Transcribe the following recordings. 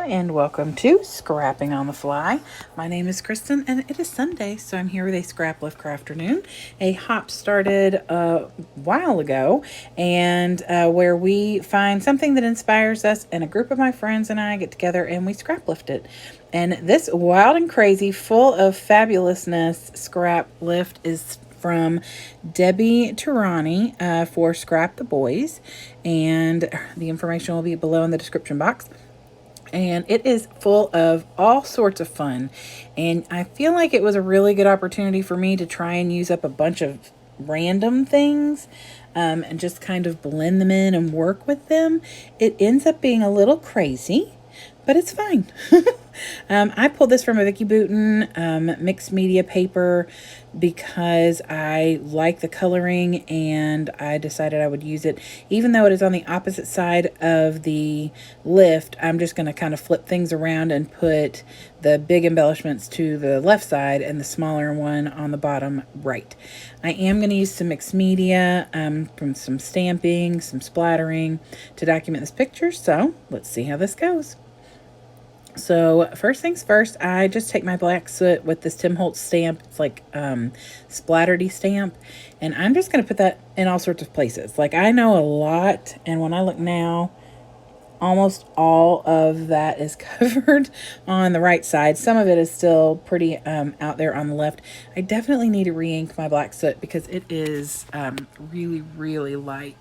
and welcome to Scrapping on the Fly. My name is Kristen and it is Sunday, so I'm here with a Scraplift Crafternoon. A hop started a while ago, and where we find something that inspires us, and a group of my friends and I get together and we scraplift it. And this wild and crazy, full of fabulousness scrap lift is from Debbie Tirani for Scrap the Boys, and the information will be below in the description box. And it is full of all sorts of fun, and I feel like it was a really good opportunity for me to try and use up a bunch of random things, and just kind of blend them in and work with them. It ends up being a little crazy, but it's fine. I pulled this from a Vicky Bouton mixed media paper because I like the coloring, and I decided I would use it. Even though it is on the opposite side of the lift, I'm just going to kind of flip things around and put the big embellishments to the left side and the smaller one on the bottom right. I am going to use some mixed media, from some stamping, some splattering to document this picture. So let's see how this goes. So first things first, I just take my black soot with this Tim Holtz stamp. It's like splattery stamp, and I'm just going to put that in all sorts of places. Like, I know a lot, and when I look now, almost all of that is covered on the right side. Some of it is still pretty out there on the left. I definitely need to re-ink my black soot because it is really, really light.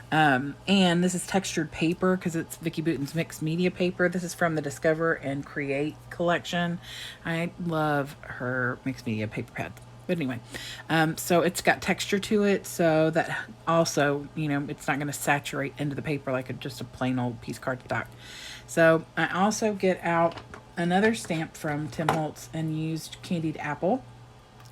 And this is textured paper because it's Vicky Bouton's mixed media paper. This is from the Discover and Create collection. I love her mixed media paper pad. But anyway, so it's got texture to it, so that also, it's not going to saturate into the paper like just a plain old piece of cardstock. So I also get out another stamp from Tim Holtz and used Candied Apple.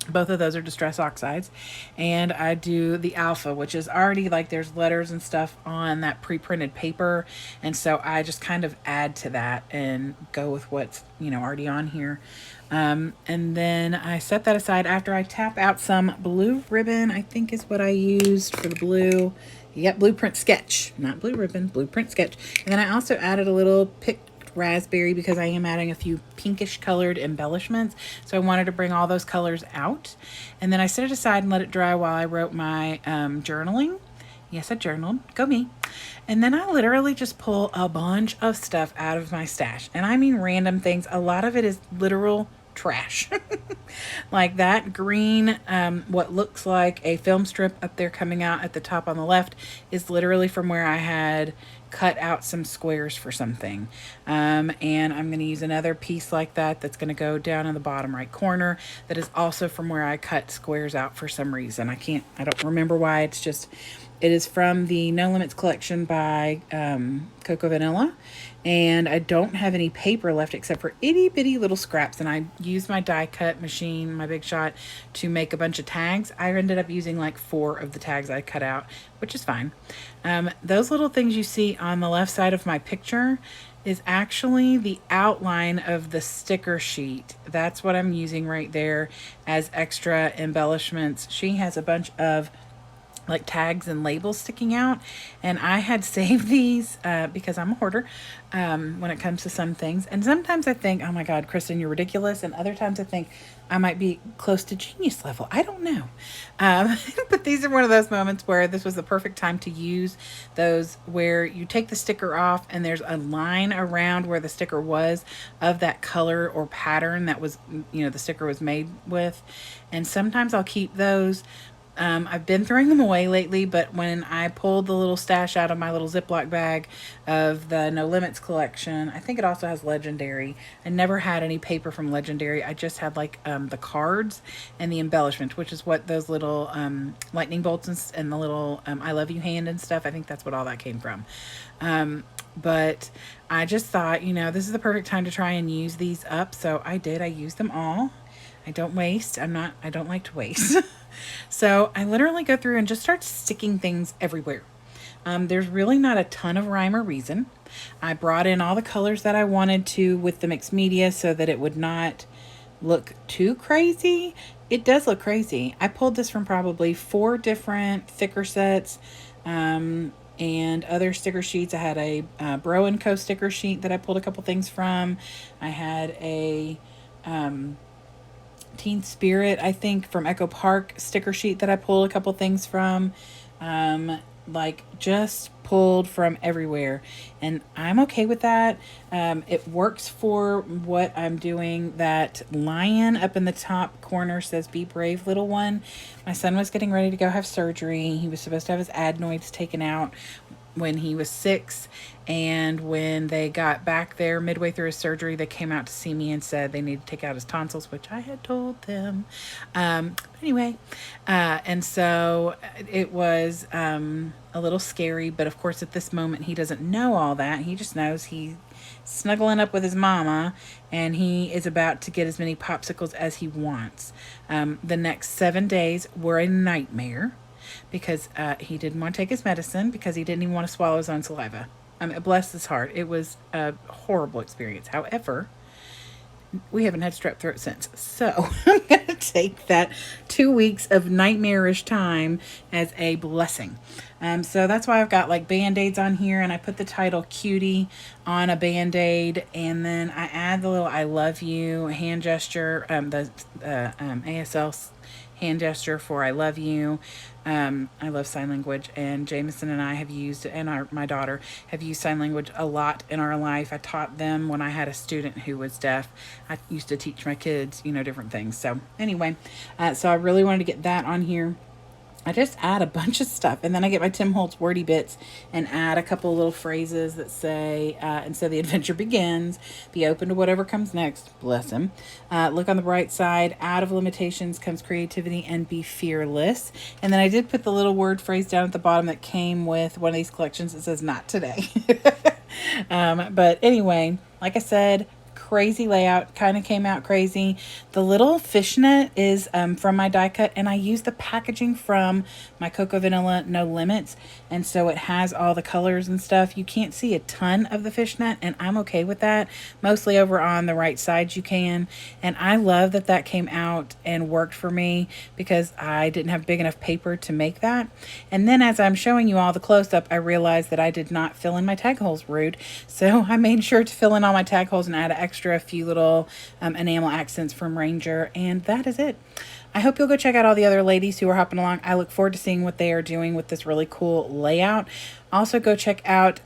Both of those are Distress Oxides. And I do the Alpha, which is already like there's letters and stuff on that pre-printed paper. And so I just kind of add to that and go with what's, already on here. And then I set that aside after I tap out some blue ribbon, I think is what I used for the blue. Yep, Blueprint Sketch. Not blue ribbon, Blueprint Sketch. And then I also added a little picked raspberry because I am adding a few pinkish colored embellishments, so I wanted to bring all those colors out. And then I set it aside and let it dry while I wrote my journaling. Yes, I journaled. Go me. And then I literally just pull a bunch of stuff out of my stash, and I mean random things. A lot of it is literal trash. Like that green, what looks like a film strip up there coming out at the top on the left is literally from where I had cut out some squares for something. And I'm going to use another piece like that that's going to go down in the bottom right corner that is also from where I cut squares out for some reason. I don't remember why. It is from the No Limits collection by Coco Vanilla, and I don't have any paper left except for itty bitty little scraps, and I used my die cut machine, my Big Shot, to make a bunch of tags. I ended up using like 4 of the tags I cut out, which is fine. Those little things you see on the left side of my picture is actually the outline of the sticker sheet. That's what I'm using right there as extra embellishments. She has a bunch of like tags and labels sticking out, and I had saved these because I'm a hoarder when it comes to some things. And sometimes I think, oh my God, Kristen, you're ridiculous, and other times I think I might be close to genius level. I don't know. But these are one of those moments where this was the perfect time to use those, where you take the sticker off and there's a line around where the sticker was of that color or pattern that was, the sticker was made with. And sometimes I'll keep those. I've been throwing them away lately, but when I pulled the little stash out of my little Ziploc bag of the No Limits collection, I think it also has Legendary. I never had any paper from Legendary. I just had like the cards and the embellishment, which is what those little lightning bolts and the little I love you hand and stuff. I think that's what all that came from. But I just thought, this is the perfect time to try and use these up. So I did. I used them all. I don't waste. I don't like to waste. So I literally go through and just start sticking things everywhere. There's really not a ton of rhyme or reason. I brought in all the colors that I wanted to with the mixed media so that it would not look too crazy. It does look crazy. I pulled this from probably 4 different thicker sets. and other sticker sheets. I had a Bro & Co sticker sheet that I pulled a couple things from. I had a Teen Spirit, I think, from Echo Park sticker sheet that I pulled a couple things from. Like just pulled from everywhere, and I'm okay with that. It works for what I'm doing. That lion up in the top corner says "Be brave, little one." My son was getting ready to go have surgery. He was supposed to have his adenoids taken out when he was 6, and when they got back there midway through his surgery, they came out to see me and said they needed to take out his tonsils, which I had told them. Anyway, and so it was a little scary, but of course at this moment he doesn't know all that. He just knows he's snuggling up with his mama, and he is about to get as many popsicles as he wants. The next 7 days were a nightmare because he didn't want to take his medicine because he didn't even want to swallow his own saliva. Bless his heart. It was a horrible experience. However, we haven't had strep throat since. So I'm going to take that 2 weeks of nightmarish time as a blessing. So that's why I've got like Band-Aids on here, and I put the title Cutie on a Band-Aid, and then I add the little I love you hand gesture, the ASL hand gesture for I love you. I love sign language, and Jameson and I have used, and my daughter have used sign language a lot in our life. I taught them when I had a student who was deaf. I used to teach my kids, different things. So anyway, so I really wanted to get that on here. I just add a bunch of stuff, and then I get my Tim Holtz wordy bits and add a couple of little phrases that say, and so the adventure begins, be open to whatever comes next, bless him, look on the bright side, out of limitations comes creativity, and be fearless. And then I did put the little word phrase down at the bottom that came with one of these collections. It says, not today. But anyway, like I said, crazy layout, kind of came out crazy. The little fishnet is from my die cut, and I used the packaging from my Cocoa Vanilla No Limits, and so it has all the colors and stuff. You can't see a ton of the fishnet, and I'm okay with that. Mostly over on the right side you can, and I love that that came out and worked for me because I didn't have big enough paper to make that. And then as I'm showing you all the close-up, I realized that I did not fill in my tag holes. Rude. So I made sure to fill in all my tag holes and add a few little enamel accents from Ranger, and that is it. I hope you'll go check out all the other ladies who are hopping along. I look forward to seeing what they are doing with this really cool layout. Also go check out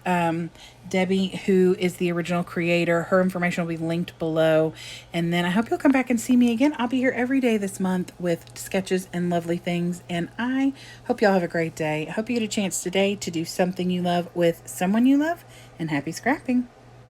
Debbie, who is the original creator. Her information will be linked below. And then I hope you'll come back and see me again. I'll be here every day this month with sketches and lovely things. And I hope y'all have a great day. I hope you get a chance today to do something you love with someone you love. And happy scrapping.